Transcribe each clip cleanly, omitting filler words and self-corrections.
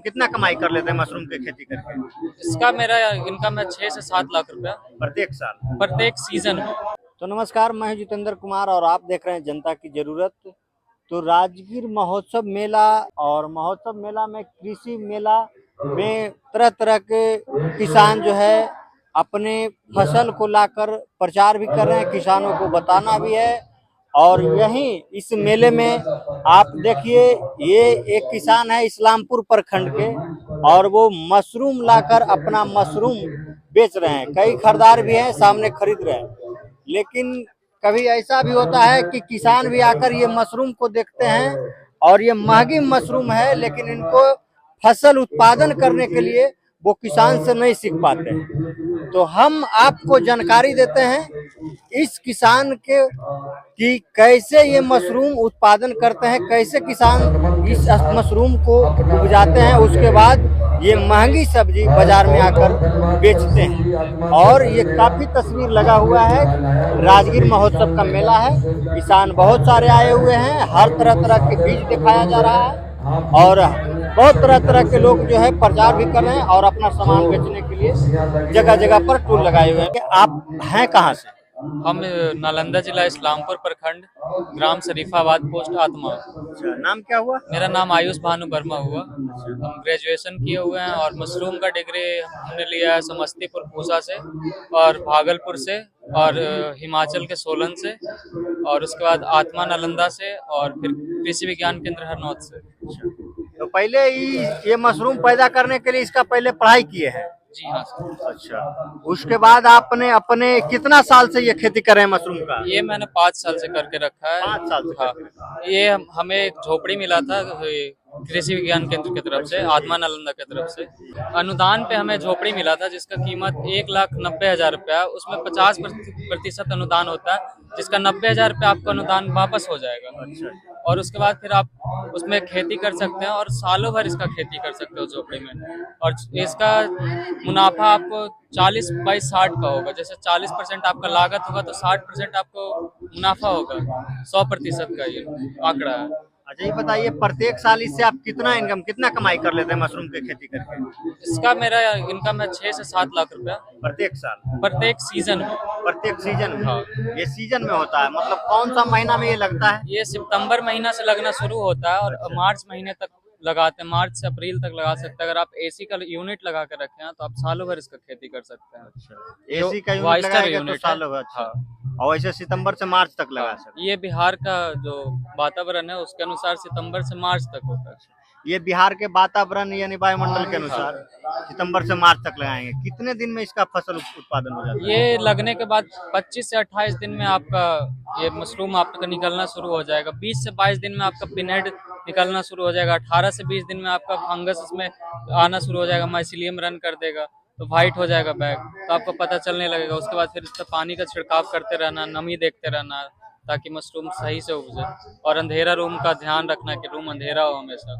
कितना कमाई कर लेते हैं मशरूम की खेती करके इसका मेरा इनकम है 6 से 7 लाख रुपया प्रत्येक साल? प्रत्येक सीजन में। तो नमस्कार, मैं जितेंद्र कुमार और आप देख रहे हैं जनता की जरूरत। तो राजगीर महोत्सव मेला और महोत्सव मेला में कृषि मेला में तरह तरह के किसान जो है अपने फसल को लाकर प्रचार भी कर रहे हैं, किसानों को बताना भी है। और यहीं इस मेले में आप देखिए, ये एक किसान है इस्लामपुर प्रखंड के और वो मशरूम लाकर अपना मशरूम बेच रहे हैं। कई खरीदार भी हैं, सामने खरीद रहे हैं। लेकिन कभी ऐसा भी होता है कि किसान भी आकर ये मशरूम को देखते हैं और ये महंगी मशरूम है, लेकिन इनको फसल उत्पादन करने के लिए वो किसान से नहीं सीख पाते हैं। तो हम आपको जानकारी देते हैं इस किसान के कि कैसे ये मशरूम उत्पादन करते हैं, कैसे किसान इस मशरूम को उपजाते हैं, उसके बाद ये महंगी सब्जी बाजार में आकर बेचते हैं। और ये काफी तस्वीर लगा हुआ है, राजगीर महोत्सव का मेला है। किसान बहुत सारे आए हुए हैं, हर तरह तरह के बीज दिखाया जा रहा है और बहुत तरह तरह के लोग जो है प्रचार भी कर रहे हैं और अपना सामान बेचने के लिए जगह जगह पर टूल लगाए हुए हैं। आप हैं कहाँ से? हम नालंदा जिला इस्लामपुर प्रखंड ग्राम शरीफाबाद पोस्ट आत्मा। अच्छा, नाम क्या हुआ? मेरा नाम आयुष भानु वर्मा हुआ। हम ग्रेजुएशन किए हुए हैं और मशरूम का डिग्री हमने लिया है समस्तीपुर पूसा से और भागलपुर से और हिमाचल के सोलन से और उसके बाद आत्मा नालंदा से और फिर कृषि विज्ञान केंद्र हरनौत से। तो पहले ये मशरूम पैदा करने के लिए इसका पहले पढ़ाई किए हैं? जी हाँ सर। अच्छा, उसके बाद आपने अपने कितना साल से ये खेती कर रहे हैं मशरूम का? ये मैंने 5 साल से करके रखा है। 5 साल से हाँ, करके रखा है। ये हमें एक झोपड़ी मिला था कृषि विज्ञान केंद्र की तरफ से, आत्मा नालंदा की तरफ से। अनुदान पे हमें झोपड़ी मिला था जिसका कीमत 1,90,000 रुपया। उसमें 50% अनुदान होता है, जिसका 90,000 रुपया आपको अनुदान वापस हो जाएगा। अच्छा, और उसके बाद फिर आप उसमें खेती कर सकते हैं और सालों भर इसका खेती कर सकते हो झोपड़ी में। और इसका मुनाफा आपको 40/60 का होगा। जैसे 40% आपका लागत होगा तो 60% आपको मुनाफा होगा। 100% का ये आंकड़ा है। अच्छा, ये बताइए प्रत्येक साल इससे आप कितना कमाई कर लेते हैं मशरूम की खेती करके? इसका मेरा इनकम है 6 से 7 लाख रुपया प्रत्येक साल? प्रत्येक सीजन में। प्रत्येक सीजन में? हाँ। ये सीजन में होता है, मतलब कौन सा महीना में ये लगता है? ये सितंबर महीना से लगना शुरू होता है और मार्च महीने तक लगाते हैं। मार्च से अप्रैल तक लगा सकते हैं। अगर आप एसी का यूनिट लगा कर रखे हैं तो आप सालों भर इसका खेती कर सकते हैं। अच्छा, एसी का यूनिट लगाएगा तो सालों भर? अच्छा। और वैसे सितंबर से मार्च तक लगा सकते हैं? ये बिहार का जो वातावरण है उसके अनुसार सितंबर से मार्च तक होता है। ये बिहार के वातावरण यानी वायुमंडल के अनुसार सितंबर से मार्च तक लगाएंगे। कितने दिन में इसका फसल उत्पादन हो जाता है? ये लगने के बाद 25 से 28 दिन में आपका ये मशरूम आपका निकलना शुरू हो जाएगा। 20 से 22 दिन में आपका पिनहेड निकलना शुरू हो जाएगा। 18 से 20 दिन में आपका फंगस इसमें आना शुरू हो जाएगा, माइसीलियम रन कर देगा तो वाइट हो जाएगा बैग, तो आपको पता चलने लगेगा। उसके बाद फिर इस पर पानी का छिड़काव करते रहना, नमी देखते रहना ताकि मशरूम सही से उपजे। और अंधेरा रूम का ध्यान रखना कि रूम अंधेरा हो हमेशा।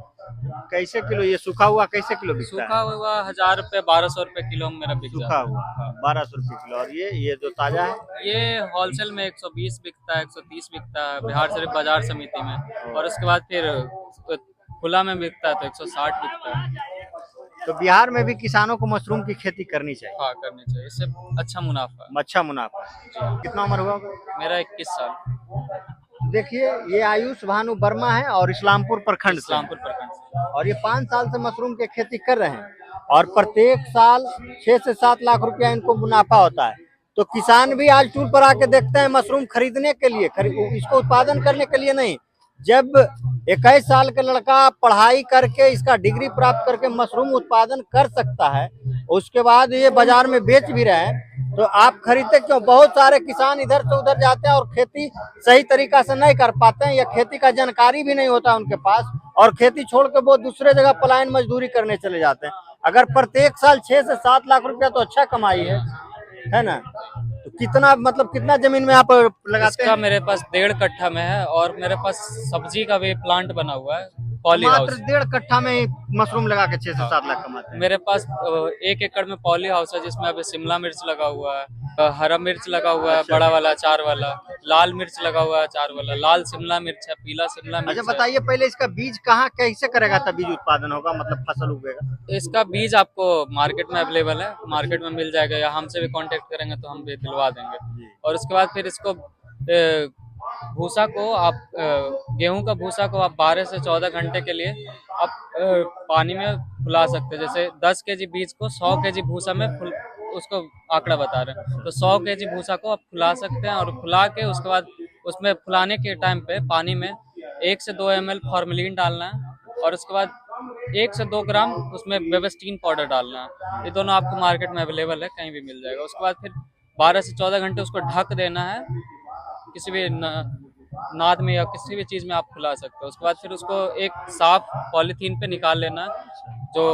कैसे किलो ये सूखा हुआ कैसे किलो बिकता है? सूखा हुआ 1000 रुपये 1200 रुपये किलो में मेरा बिक सूखा जाता है। हुआ 1200 रुपये किलो। और ये जो ताजा है? ये होलसेल में 120 बिकता है, 130 बिकता है बिहार शरीफ बाजार समिति में। और उसके बाद फिर खुला में बिकता है तो 160 बिकता है। तो बिहार में भी किसानों को मशरूम की खेती करनी चाहिए? हाँ, करनी चाहिए, इससे अच्छा मुनाफा है। अच्छा मुनाफा है। कितना उम्र हुआ? मेरा 21 साल। देखिए, ये आयुष भानु वर्मा है और इस्लामपुर प्रखंड से। इस्लामपुर प्रखंड से। और ये 5 साल से मशरूम की खेती कर रहे हैं और प्रत्येक साल 6 से 7 लाख रुपया इनको मुनाफा होता है। तो किसान भी आज टूल पर आके देखते हैं मशरूम खरीदने के लिए, इसको उत्पादन करने के लिए नहीं। जब 21 साल का लड़का पढ़ाई करके इसका डिग्री प्राप्त करके मशरूम उत्पादन कर सकता है, उसके बाद ये बाजार में बेच भी रहे हैं, तो आप खरीदते क्यों? बहुत सारे किसान इधर से उधर जाते हैं और खेती सही तरीका से नहीं कर पाते हैं या खेती का जानकारी भी नहीं होता उनके पास, और खेती छोड़ के वो दूसरे जगह पलायन मजदूरी करने चले जाते हैं। अगर प्रत्येक साल 6 से 7 लाख रुपया तो अच्छा कमाई है ना? तो कितना जमीन में आप लगाते हैं? मेरे पास 1.5 कट्ठा में है और मेरे पास सब्जी का भी प्लांट बना हुआ है। पॉली मात्र हाउस। 1.5 कट्ठा में ही मशरूम लगा के 6 से 7 लाख कमाते हैं। मेरे पास 1 एकड़ में पॉली हाउस है जिसमें अभी शिमला मिर्च लगा हुआ है, हरा मिर्च लगा हुआ है, अच्छा। बड़ा वाला अचार वाला, लाल मिर्च लगा हुआ है अचार वाला, लाल शिमला मिर्च है, पीला शिमला अच्छा मिर्च है। बताइए पहले इसका बीज कहाँ कैसे करेगा तब बीज उत्पादन होगा, मतलब फसल उगेगा? इसका बीज आपको मार्केट में अवेलेबल है, मार्केट में मिल जाएगा, या हमसे भी कांटेक्ट करेंगे तो हम भी दिलवा देंगे। जी। और उसके बाद फिर इसको भूसा को आप गेहूं का भूसा को आप 12 से 14 घंटे के लिए आप पानी में फुला सकते हैं। जैसे 10 केजी बीज को 100 केजी भूसा में उसको आंकड़ा बता रहे हैं, तो 100 केजी भूसा को आप फुला सकते हैं। और फुला के उसके बाद उसमें फुलाने के टाइम पे पानी में 1 से 2 ml फॉर्मेलिन डालना है, और उसके बाद 1 से 2 ग्राम उसमें बेबस्टीन पाउडर डालना है। ये दोनों आपको मार्केट में अवेलेबल है, कहीं भी मिल जाएगा। उसके बाद फिर 12 से 14 घंटे उसको ढक देना है, किसी भी नाद में या किसी भी चीज़ में आप फुला सकते हो। उसके बाद फिर उसको एक साफ पॉलीथीन पे निकाल लेना है जो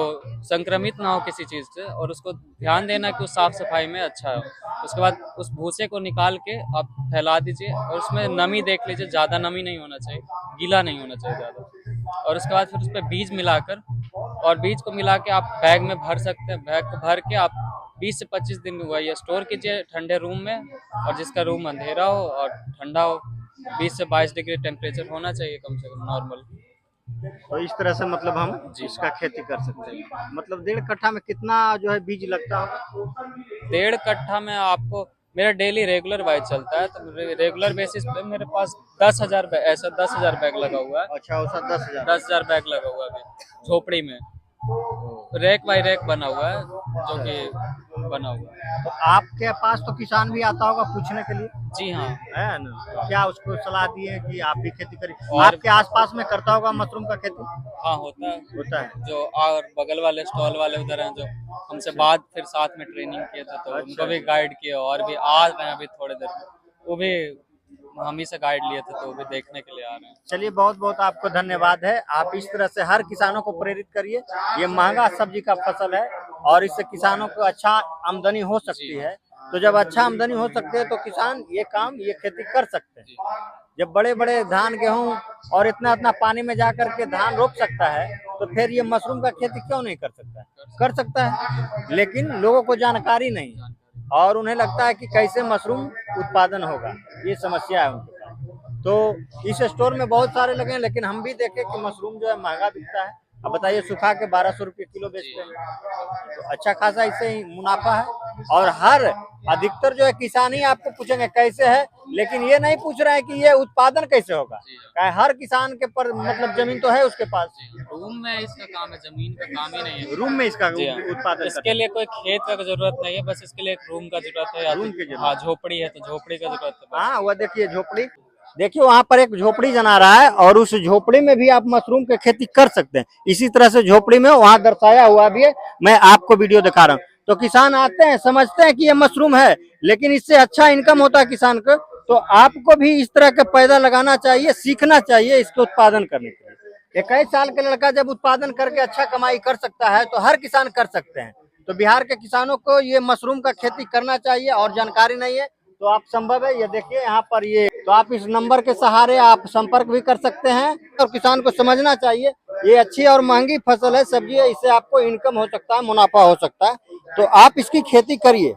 संक्रमित ना हो किसी चीज़ से, और उसको ध्यान देना कि उस साफ सफाई में अच्छा है। उसके बाद उस भूसे को निकाल के आप फैला दीजिए, और उसमें नमी देख लीजिए, ज़्यादा नमी नहीं होना चाहिए, गीला नहीं होना चाहिए ज़्यादा। और उसके बाद फिर उस पर बीज मिलाकर, और बीज को मिला के आप बैग में भर सकते हैं। बैग को भर के आप 20 से 25 दिन हुआ ये स्टोर कीजिए ठंडे रूम में, और जिसका रूम अंधेरा हो और ठंडा हो। 20 से 22 डिग्री टेम्परेचर होना चाहिए कम से कम नॉर्मल। तो इस तरह से मतलब हम जी। इसका खेती कर सकते हैं। मतलब 1.5 कट्ठा में कितना जो है बीज लगता है? 1.5 कट्ठा में आपको, मेरा डेली रेगुलर वाइज चलता है, तो रेगुलर बेसिस पे मेरे पास 10,000 ऐसा 10,000 बैग लगा हुआ है। अच्छा औसत 10,000। 10,000 बैग लगा हुआ है अभी झोपड़ी में, रैक बाई रैक बना हुआ है, जो कि बना हुआ है। तो आपके पास तो किसान भी आता होगा पूछने के लिए, जी हाँ। है ना? क्या उसको सलाह दिए कि आप भी खेती करिए? और आपके आसपास में करता होगा मशरूम का खेती? हाँ, होता है। होता है। जो और बगल वाले स्टॉल वाले उधर हैं, जो हमसे बात फिर साथ में ट्रेनिंग किए थे, तो अच्छा। उनको भी गाइड किए, और भी आ रहे हैं अभी थोड़ी देर में, वो भी हम ही से गाइड लिए थे, तो वो भी देखने के लिए आ रहे हैं। चलिए बहुत बहुत आपको धन्यवाद है। आप इस तरह से हर किसानों को प्रेरित करिए। ये महंगा सब्जी का फसल है और इससे किसानों को अच्छा आमदनी हो सकती है। तो जब अच्छा आमदनी हो सकती है तो किसान ये खेती कर सकते हैं। जब बड़े बड़े धान गेहूं और इतना इतना पानी में जा करके धान रोप सकता है, तो फिर ये मशरूम का खेती क्यों नहीं कर सकता है? कर सकता है, लेकिन लोगों को जानकारी नहीं है और उन्हें लगता है कि कैसे मशरूम उत्पादन होगा, ये समस्या है उनके पास। तो इस स्टोर में बहुत सारे लगे हैं, लेकिन हम भी देखे कि मशरूम जो है महंगा बिकता है। अब बताइए, सुखा के 1200 रुपये किलो बेचते हैं, तो अच्छा खासा इससे ही मुनाफा है। और हर अधिकतर जो है किसान ही आपको पूछेंगे कैसे है, लेकिन ये नहीं पूछ रहे हैं कि ये उत्पादन कैसे होगा। हर किसान के पर मतलब जमीन तो है उसके पास, रूम में इसका काम है, जमीन का काम ही नहीं है। रूम में इसका जी हाँ। उत्पादन इसके लिए कोई खेत का जरूरत नहीं है, बस इसके लिए एक रूम का जरूरत है, या रूम की जरूरत। हाँ झोपड़ी है तो झोपड़ी का जरूरत है बस। हाँ वह देखिए झोपड़ी, देखिए वहाँ पर एक झोपड़ी जना रहा है और उस झोपड़ी में भी आप मशरूम की खेती कर सकते हैं। इसी तरह से झोपड़ी में वहाँ दर्शाया हुआ भी है, मैं आपको वीडियो दिखा रहा हूँ। तो किसान आते हैं, समझते हैं कि ये मशरूम है, लेकिन इससे अच्छा इनकम होता है किसान को। तो आपको भी इस तरह के पौधा लगाना चाहिए, सीखना चाहिए इसके उत्पादन करने के लिए। 21 साल का लड़का जब उत्पादन करके अच्छा कमाई कर सकता है तो हर किसान कर सकते हैं। तो बिहार के किसानों को ये मशरूम का खेती करना चाहिए, और जानकारी नहीं है तो आप संभव है, ये देखिए यहाँ पर ये, तो आप इस नंबर के सहारे आप संपर्क भी कर सकते हैं। और किसान को समझना चाहिए ये अच्छी और महंगी फसल है, सब्जी है, इससे आपको इनकम हो सकता है, मुनाफा हो सकता है, तो आप इसकी खेती करिए।